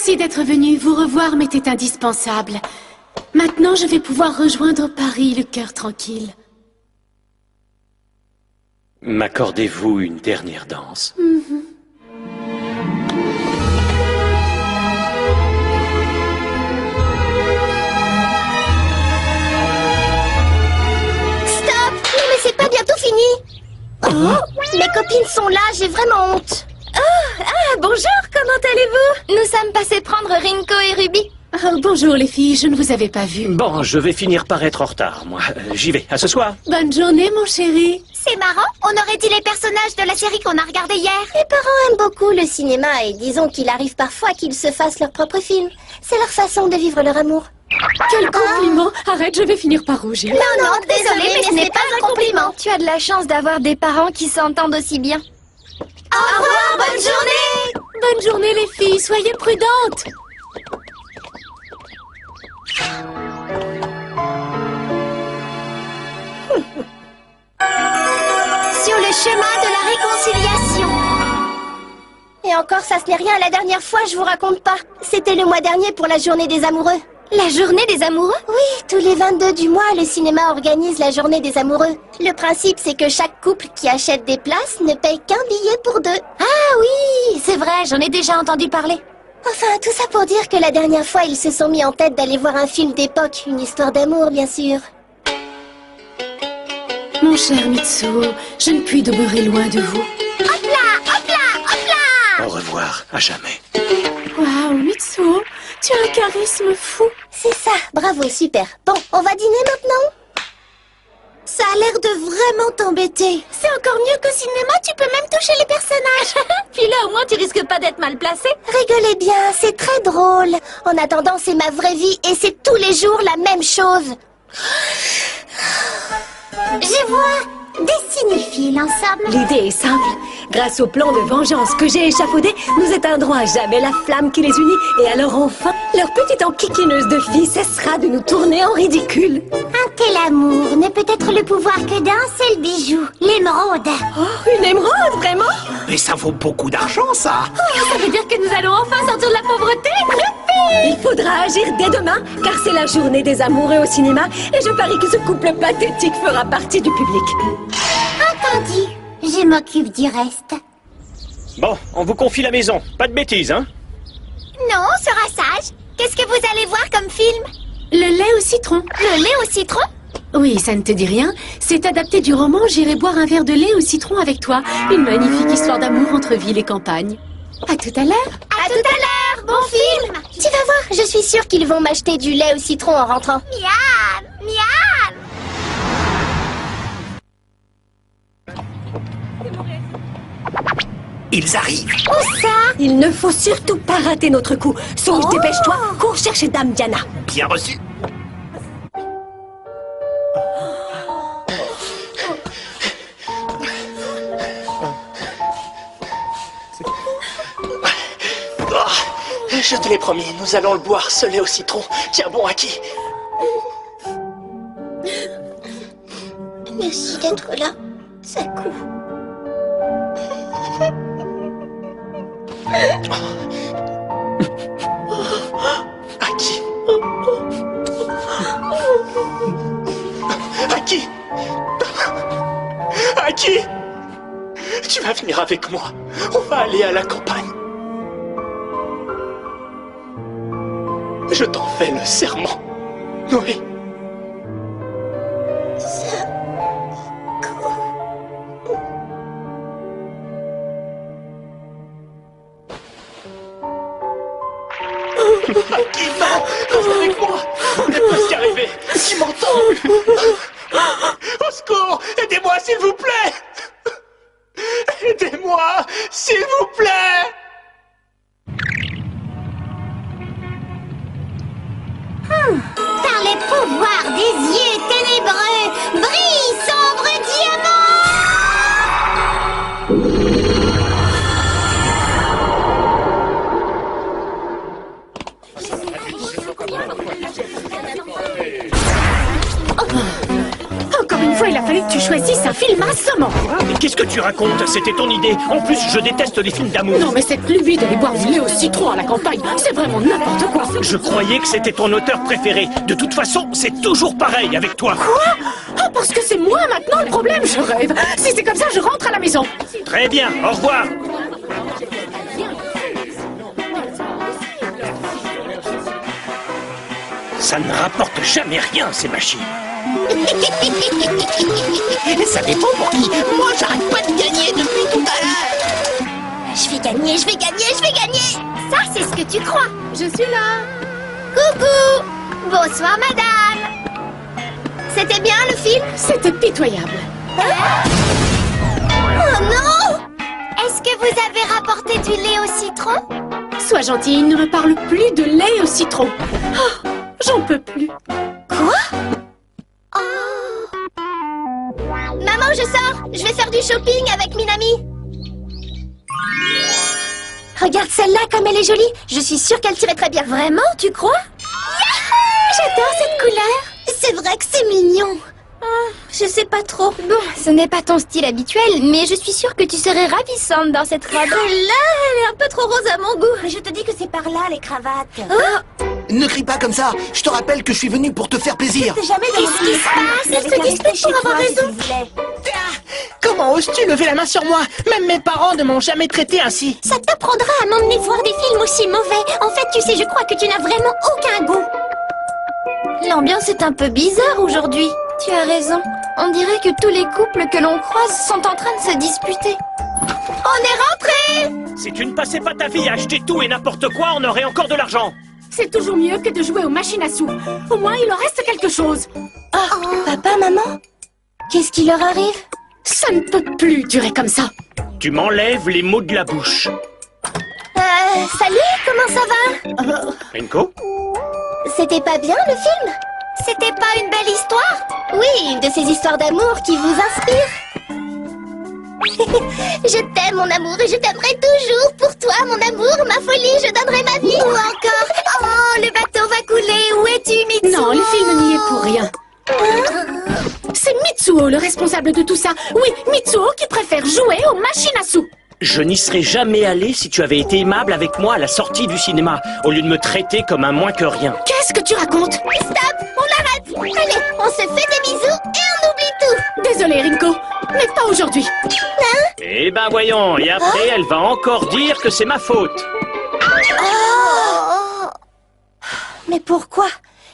Merci d'être venu. Vous revoir m'était indispensable. Maintenant, je vais pouvoir rejoindre Paris, le cœur tranquille. M'accordez-vous une dernière danse? Stop! Non mais c'est pas bientôt fini! Oh, mes copines sont là, j'ai vraiment honte. Bonjour, comment allez-vous? Nous sommes passés prendre Rinko et Ruby. Oh, bonjour les filles, je ne vous avais pas vu. Bon, je vais finir par être en retard, moi. J'y vais. À ce soir. Bonne journée, mon chéri. C'est marrant, on aurait dit les personnages de la série qu'on a regardé hier. Les parents aiment beaucoup le cinéma et disons qu'il arrive parfois qu'ils se fassent leur propre film. C'est leur façon de vivre leur amour. Quel compliment. Arrête, je vais finir par rougir. Non, désolé, mais ce n'est pas un compliment. Tu as de la chance d'avoir des parents qui s'entendent aussi bien. Au revoir, bonne journée! Bonne journée les filles, soyez prudentes. Sur le chemin de la réconciliation. Et encore, ça ce n'est rien, la dernière fois, je vous raconte pas. C'était le mois dernier pour la journée des amoureux. La journée des amoureux? Oui, tous les 22 du mois, le cinéma organise la journée des amoureux. Le principe, c'est que chaque couple qui achète des places ne paye qu'un billet pour deux. Ah oui, c'est vrai, j'en ai déjà entendu parler. Enfin, tout ça pour dire que la dernière fois, ils se sont mis en tête d'aller voir un film d'époque, une histoire d'amour, bien sûr. Mon cher Mitsuo, je ne puis demeurer loin de vous. Hop là, hop là, hop là! Au revoir, à jamais. Waouh, Mitsuo, tu as un charisme fou. C'est ça, bravo, super. Bon, on va dîner maintenant? Ça a l'air de vraiment t'embêter. C'est encore mieux qu'au cinéma, tu peux même toucher les personnages. Puis là, au moins, tu risques pas d'être mal placé. Rigolez bien, c'est très drôle. En attendant, c'est ma vraie vie et c'est tous les jours la même chose. Je vois des cinéphiles ensemble. L'idée est simple. Grâce au plan de vengeance que j'ai échafaudé, nous éteindrons à jamais la flamme qui les unit. Et alors enfin, leur petite enquiquineuse de fille cessera de nous tourner en ridicule. Un tel amour ne peut être le pouvoir que d'un seul bijou, l'émeraude. Oh, une émeraude, vraiment? Mais ça vaut beaucoup d'argent, ça! Ça veut dire que nous allons enfin sortir de la pauvreté. Il faudra agir dès demain, car c'est la journée des amoureux au cinéma, et je parie que ce couple pathétique fera partie du public. Entendu, je m'occupe du reste. Bon, on vous confie la maison. Pas de bêtises, hein? Non, on sera sage. Qu'est-ce que vous allez voir comme film? Le lait au citron. Le lait au citron? Oui, ça ne te dit rien. C'est adapté du roman J'irai boire un verre de lait au citron avec toi. Une magnifique histoire d'amour entre ville et campagne. À tout à l'heure. À tout à l'heure, bon film. Tu vas voir, je suis sûre qu'ils vont m'acheter du lait au citron en rentrant. Miam, miam. Ils arrivent! Où ça? Il ne faut surtout pas rater notre coup. Songe, dépêche-toi, cours chercher Dame Diana. Bien reçu! Je te l'ai promis, nous allons le boire, ce lait au citron. Tiens bon, Aki. Merci d'être là. Ça coule. Aki. Aki. Aki. Tu vas venir avec moi. On va aller à la campagne. Je t'en fais le serment. Oui. Aki, non! Reste avec moi! On est presque arrivé! Tu m'entends? Au secours! Aidez-moi, s'il vous plaît! Aidez-moi, s'il vous plaît! Par les pouvoirs des yeux ténébreux, brille sombre Encore une fois, il a fallu que tu choisisses un film assommant. Mais qu'est-ce que tu racontes? C'était ton idée. En plus, je déteste les films d'amour. Non mais cette lubie d'aller boire du lait au citron à la campagne, c'est vraiment n'importe quoi. Je croyais que c'était ton auteur préféré. De toute façon, c'est toujours pareil avec toi. Quoi? Ah, parce que c'est moi maintenant le problème, je rêve. Si c'est comme ça, je rentre à la maison. Très bien, au revoir. Ça ne rapporte jamais rien, ces machines. Ça dépend pour qui. Moi, j'arrête pas de gagner depuis tout à l'heure. Je vais gagner, je vais gagner, je vais gagner. Ça, c'est ce que tu crois. Je suis là. Coucou. Bonsoir, madame. C'était bien le film? C'était pitoyable. Oh non! Est-ce que vous avez rapporté du lait au citron? Sois gentille, ne me parle plus de lait au citron. Oh, j'en peux plus. Maman, je sors. Je vais faire du shopping avec Minami. Regarde celle-là comme elle est jolie. Je suis sûre qu'elle tirait très bien. Vraiment, tu crois? J'adore cette couleur. C'est vrai que c'est mignon. Je sais pas trop. Bon, ce n'est pas ton style habituel, mais je suis sûre que tu serais ravissante dans cette robe. Là, elle est un peu trop rose à mon goût. Mais je te dis que c'est par là, les cravates. Ne crie pas comme ça. Je te rappelle que je suis venu pour te faire plaisir. Jamais Qu'est-ce qui se passe? Elle se dispute pour avoir raison. Comment oses-tu lever la main sur moi? Même mes parents ne m'ont jamais traité ainsi. Ça t'apprendra à m'emmener voir des films aussi mauvais. En fait, tu sais, je crois que tu n'as vraiment aucun goût. L'ambiance est un peu bizarre aujourd'hui. Tu as raison. On dirait que tous les couples que l'on croise sont en train de se disputer. On est rentré. Si tu ne passais pas ta vie à acheter tout et n'importe quoi, on aurait encore de l'argent. C'est toujours mieux que de jouer aux machines à sous. Au moins, il en reste quelque chose. Papa, maman, qu'est-ce qui leur arrive? Ça ne peut plus durer comme ça. Tu m'enlèves les mots de la bouche. Salut, comment ça va? Rinko? C'était pas bien le film? C'était pas une belle histoire? Oui, une de ces histoires d'amour qui vous inspirent. Je t'aime, mon amour, et je t'aimerai toujours. Pour toi, mon amour, ma folie, je donnerai ma vie. Ou encore, oh, le bateau va couler, où es-tu, Mitsuo? Non, le film n'y est pour rien. C'est Mitsuo le responsable de tout ça. Oui, Mitsuo qui préfère jouer aux machines à sous. Je n'y serais jamais allé si tu avais été aimable avec moi à la sortie du cinéma, au lieu de me traiter comme un moins que rien. Qu'est-ce que tu racontes? Stop, on arrête. Allez, on se fait des bisous et on oublie tout. Désolée, Rinko, mais pas aujourd'hui. Eh ben voyons, et après elle va encore dire que c'est ma faute. Mais pourquoi?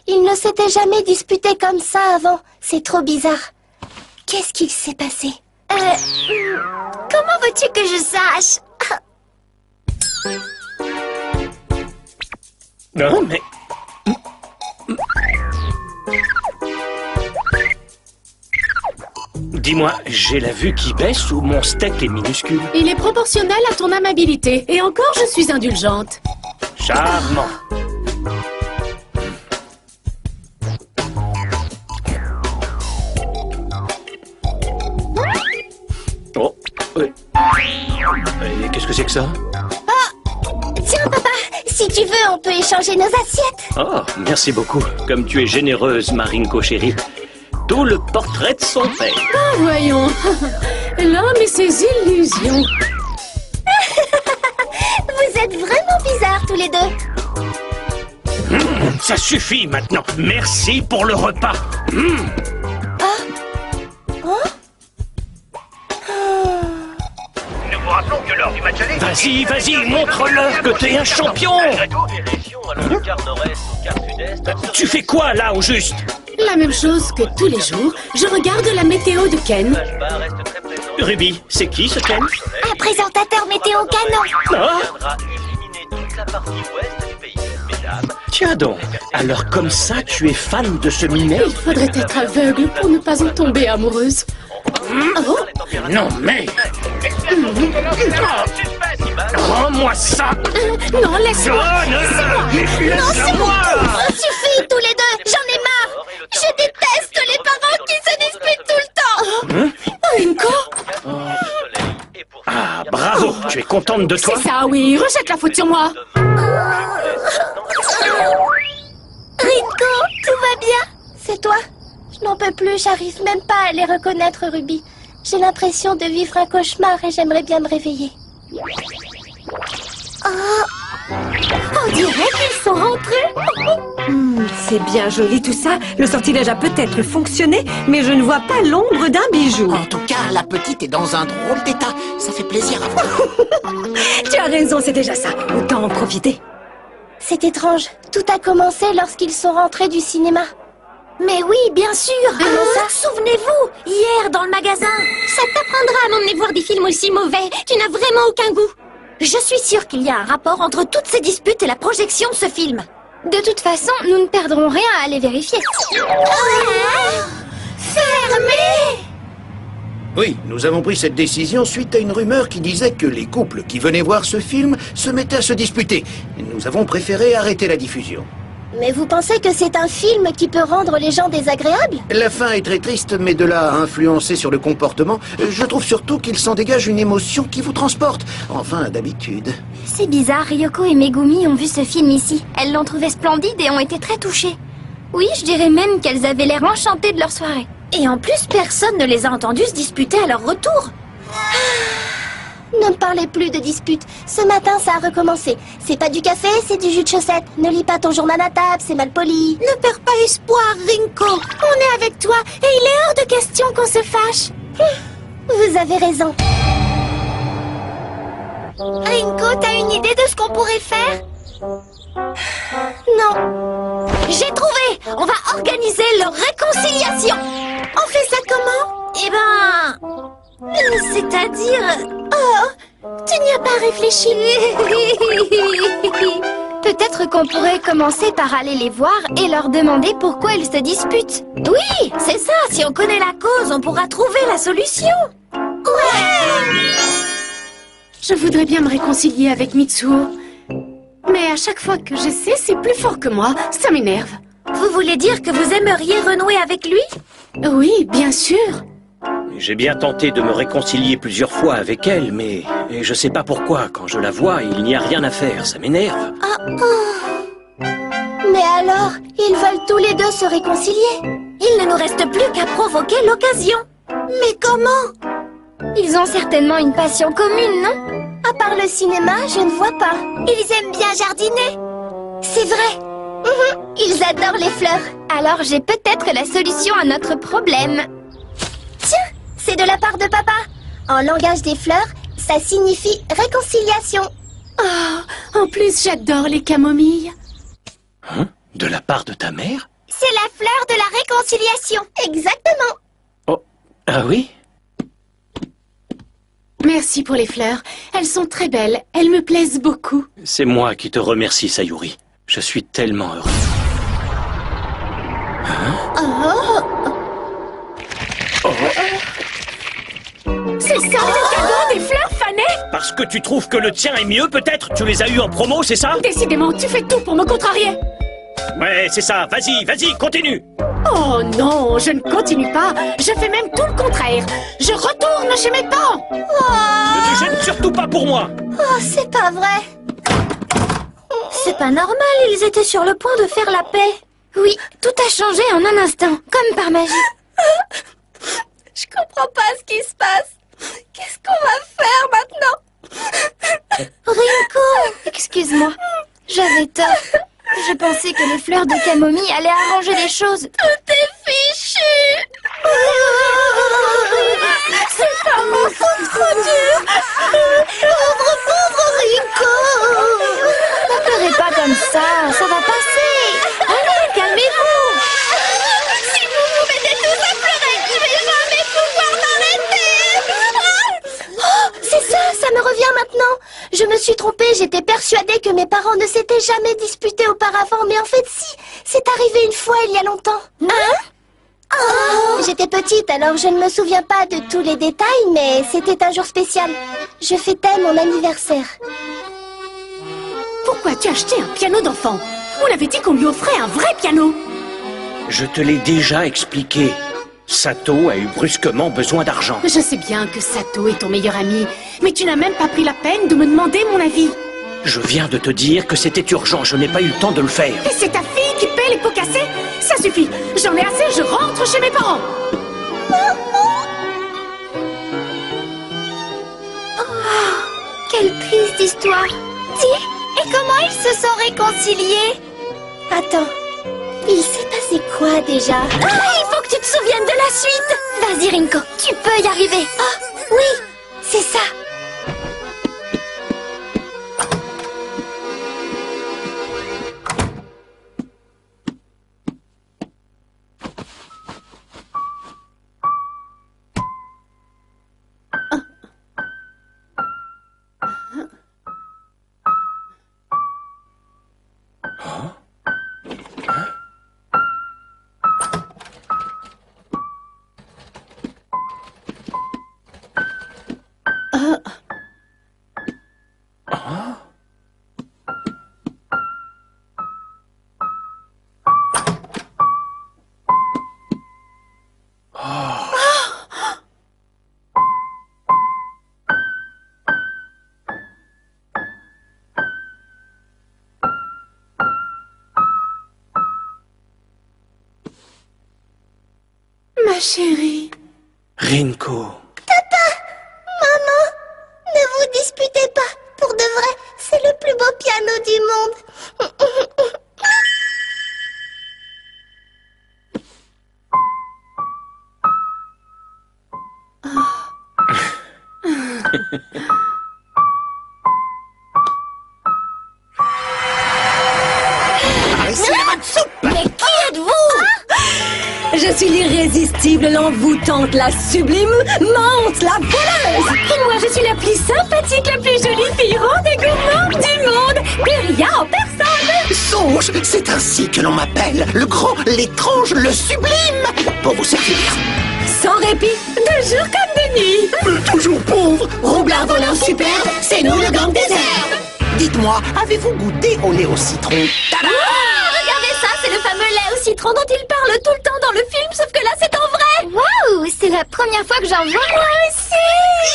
Ils ne s'étaient jamais disputés comme ça avant. C'est trop bizarre. Qu'est-ce qui s'est passé? Comment veux-tu que je sache? Non, mais... Dis-moi, j'ai la vue qui baisse ou mon steak est minuscule? Il est proportionnel à ton amabilité. Et encore, je suis indulgente. Charmant. Oh, qu'est-ce que c'est que ça? Tiens, papa, si tu veux, on peut échanger nos assiettes. Oh, merci beaucoup. Comme tu es généreuse, Marinko chérie. Tout le portrait de son père. Ah, voyons. L'homme et ses illusions. Vous êtes vraiment bizarres tous les deux. Ça suffit maintenant. Merci pour le repas. Nous vous rappelons que lors du match aller... Vas-y, vas-y, montre-leur que t'es un champion. Tu fais quoi là au juste? La même chose que tous les jours, je regarde la météo de Ken. Ruby, c'est qui ce Ken? Un présentateur météo canon. Ah, tiens donc, alors comme ça tu es fan de ce minet? Il faudrait être aveugle pour ne pas en tomber amoureuse. Oh, Non mais... Rends-moi ça. non, laisse-moi. C'est moi. Suffit tous les deux, j'en ai marre. Je déteste les parents qui se disputent tout le temps. Rinko, Ah, bravo, tu es contente de toi? c'est ça, oui. Rejette la faute sur moi. Rinko, tout va bien? C'est toi? Je n'en peux plus, j'arrive même pas à les reconnaître, Ruby. J'ai l'impression de vivre un cauchemar et j'aimerais bien me réveiller. On dirait qu'ils sont rentrés. C'est bien joli tout ça. Le sortilège a peut-être fonctionné, mais je ne vois pas l'ombre d'un bijou. En tout cas, la petite est dans un drôle d'état. Ça fait plaisir à voir. Tu as raison, c'est déjà ça. Autant en profiter. C'est étrange. Tout a commencé lorsqu'ils sont rentrés du cinéma. Mais oui, bien sûr. Souvenez-vous, hier dans le magasin. Ça t'apprendra à m'emmener voir des films aussi mauvais. Tu n'as vraiment aucun goût. Je suis sûre qu'il y a un rapport entre toutes ces disputes et la projection de ce film. De toute façon, nous ne perdrons rien à aller vérifier. Fermé! Oui, nous avons pris cette décision suite à une rumeur qui disait que les couples qui venaient voir ce film se mettaient à se disputer. Nous avons préféré arrêter la diffusion. Mais vous pensez que c'est un film qui peut rendre les gens désagréables? La fin est très triste, mais de là à influencer sur le comportement, je trouve surtout qu'il s'en dégage une émotion qui vous transporte. Enfin, d'habitude. C'est bizarre, Ryoko et Megumi ont vu ce film ici. Elles l'ont trouvé splendide et ont été très touchées. Oui, je dirais même qu'elles avaient l'air enchantées de leur soirée. Et en plus, personne ne les a entendues se disputer à leur retour. Ne me parlez plus de disputes. Ce matin, ça a recommencé. C'est pas du café, c'est du jus de chaussette. Ne lis pas ton journal à table, c'est mal poli. Ne perds pas espoir, Rinko. On est avec toi et il est hors de question qu'on se fâche. Vous avez raison. Rinko, t'as une idée de ce qu'on pourrait faire? Non. J'ai trouvé! On va organiser leur réconciliation! On fait ça comment? Eh ben... c'est-à-dire... Oh, tu n'y as pas réfléchi. Peut-être qu'on pourrait commencer par aller les voir et leur demander pourquoi ils se disputent. Oui, c'est ça! Si on connaît la cause, on pourra trouver la solution! Ouais! Je voudrais bien me réconcilier avec Mitsuo. Mais à chaque fois que j'essaie, c'est plus fort que moi. Ça m'énerve. Vous voulez dire que vous aimeriez renouer avec lui? Oui, bien sûr. J'ai bien tenté de me réconcilier plusieurs fois avec elle, mais je sais pas pourquoi, quand je la vois, il n'y a rien à faire, ça m'énerve. Mais alors, ils veulent tous les deux se réconcilier. Il ne nous reste plus qu'à provoquer l'occasion. Mais comment? Ils ont certainement une passion commune, non? À part le cinéma, je ne vois pas. Ils aiment bien jardiner. C'est vrai. Ils adorent les fleurs. Alors j'ai peut-être la solution à notre problème. Tiens, c'est de la part de papa. En langage des fleurs, ça signifie réconciliation. Oh, en plus, j'adore les camomilles. Hein? De la part de ta mère? C'est la fleur de la réconciliation. Exactement. Oh, ah oui? Merci pour les fleurs. Elles sont très belles. Elles me plaisent beaucoup. C'est moi qui te remercie, Sayuri. Je suis tellement heureux. C'est ça le cadeau des fleurs fanées? Parce que tu trouves que le tien est mieux, peut-être? Tu les as eus en promo, c'est ça? Décidément, tu fais tout pour me contrarier. Ouais, c'est ça. Vas-y, continue. Oh non, je ne continue pas. Je fais même tout le contraire. Je retourne chez mes parents. Ne te gêne surtout pas pour moi. Oh, c'est pas vrai. C'est pas normal, ils étaient sur le point de faire la paix. Oui, tout a changé en un instant, comme par magie. Je comprends pas ce qui se passe. Qu'est-ce qu'on va faire maintenant? Rinko, excuse-moi, j'avais tort. Je pensais que les fleurs de camomille allaient arranger les choses. Tout est fichu. C'est pas mon faute, trop dur. Pauvre Rinko. Ne pleurez pas comme ça va passer. Allez, calmez-vous. Si vous vous mettez tous à pleurer, je vais jamais pouvoir m'arrêter. C'est ça me revient maintenant. Je me suis trompée, j'étais persuadée que mes parents ne s'étaient jamais disputés auparavant, mais en fait si, c'est arrivé une fois il y a longtemps. J'étais petite, alors je ne me souviens pas de tous les détails, mais c'était un jour spécial. Je fêtais mon anniversaire. Pourquoi tu as acheté un piano d'enfant? On avait dit qu'on lui offrait un vrai piano. Je te l'ai déjà expliqué. Sato a eu brusquement besoin d'argent. Je sais bien que Sato est ton meilleur ami, mais tu n'as même pas pris la peine de me demander mon avis. Je viens de te dire que c'était urgent, je n'ai pas eu le temps de le faire. Et c'est ta fille qui paie les pots cassés? Ça suffit, j'en ai assez, je rentre chez mes parents. Quelle triste histoire. Dis, et comment ils se sont réconciliés? Attends, il s'est passé quoi déjà? Ah, il faut que tu te souviennes de la suite. Vas-y, Rinko, tu peux y arriver. Ah, oui, c'est ça. Ma chérie. Rinko. Maman, ne vous disputez pas. Pour de vrai, c'est le plus beau piano du monde. Mais qui êtes-vous? Je suis l'irrésistible, l'envoûtante, la sublime, Mante, la voleuse. Et moi, je suis la plus sympathique, la plus jolie fille ronde et gourmande du monde. Plus rien en personne. Songe, c'est ainsi que l'on m'appelle. Le grand, l'étrange, le sublime. Pour vous servir. Sans répit, de jour comme de nuit. Mais toujours pauvre. Roublard, voleur superbe, c'est nous le gang des herbes. Dites-moi, avez-vous goûté au lait au citron? Tada! Regardez ça, c'est le fameux lait au citron dont il parle tout le temps dans le film, sauf que là c'est en vrai. Waouh, c'est la première fois que j'en vois. Moi aussi.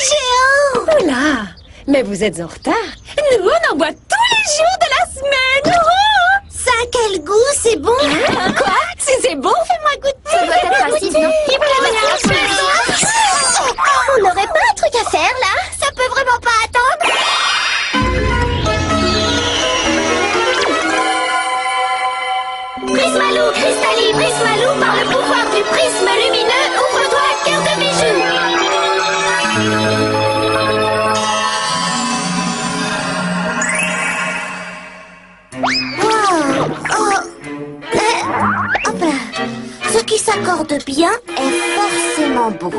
Géant! Oula, mais vous êtes en retard. Nous, on en boit tous les jours de la semaine. Ça a quel goût, c'est bon. Quoi? Si c'est bon, Fais-moi goûter. Ça doit être acide, non? On n'aurait pas un truc à faire, là? Ça peut vraiment pas attendre. Prismalou, Cristalli, Prismalou, par le pouvoir du prisme lumineux, ouvre-toi cœur de bijoux. Wow. Hop là. Ce qui s'accorde bien est forcément beau.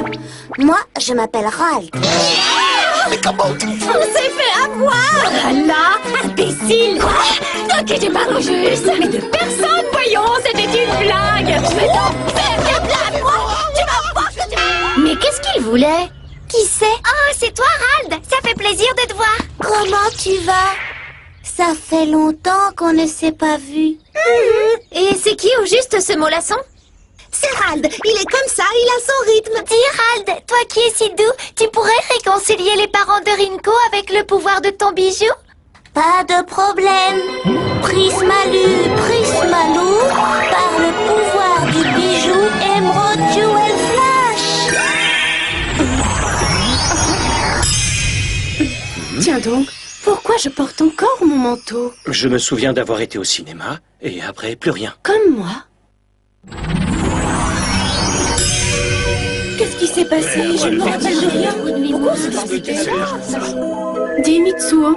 Moi, je m'appelle Rald. Mais comment? on s'est fait avoir. Ah là, imbécile. Quoi? Ok, j'ai pas juste. Mais de personne, voyons, c'était une blague. Mais non, fais une blague, moi. Tu vas voir que tu... Mais qu'est-ce qu'il voulait? Qui c'est? Oh, c'est toi, Rald. Ça fait plaisir de te voir. Comment tu vas? Ça fait longtemps qu'on ne s'est pas vu. Et c'est qui au juste ce molasson? C'est Rald, il est comme ça, il a son rythme. Dis, Rald, toi qui es si doux, tu pourrais réconcilier les parents de Rinko avec le pouvoir de ton bijou? Pas de problème. Prismalou, Prismalou, par le pouvoir du bijou Emerald Jewel Flash. Tiens donc, pourquoi je porte encore mon manteau? Je me souviens d'avoir été au cinéma, et après, plus rien. Comme moi. Qu'est-ce qui s'est passé? Je ne me rappelle de rien. Pourquoi c'est passé? Dis, Mitsuo,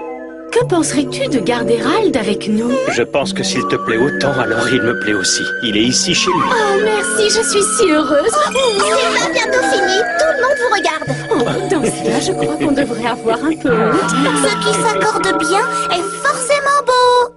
que penserais-tu de garder Rald avec nous? Je pense que s'il te plaît autant, alors il me plaît aussi. Il est ici chez lui. Oh, merci, je suis si heureuse. C'est pas bientôt fini, tout le monde vous regarde. Oh, dans ce cas, je crois qu'on devrait avoir un peu honte. Ce qui s'accorde bien est forcément beau.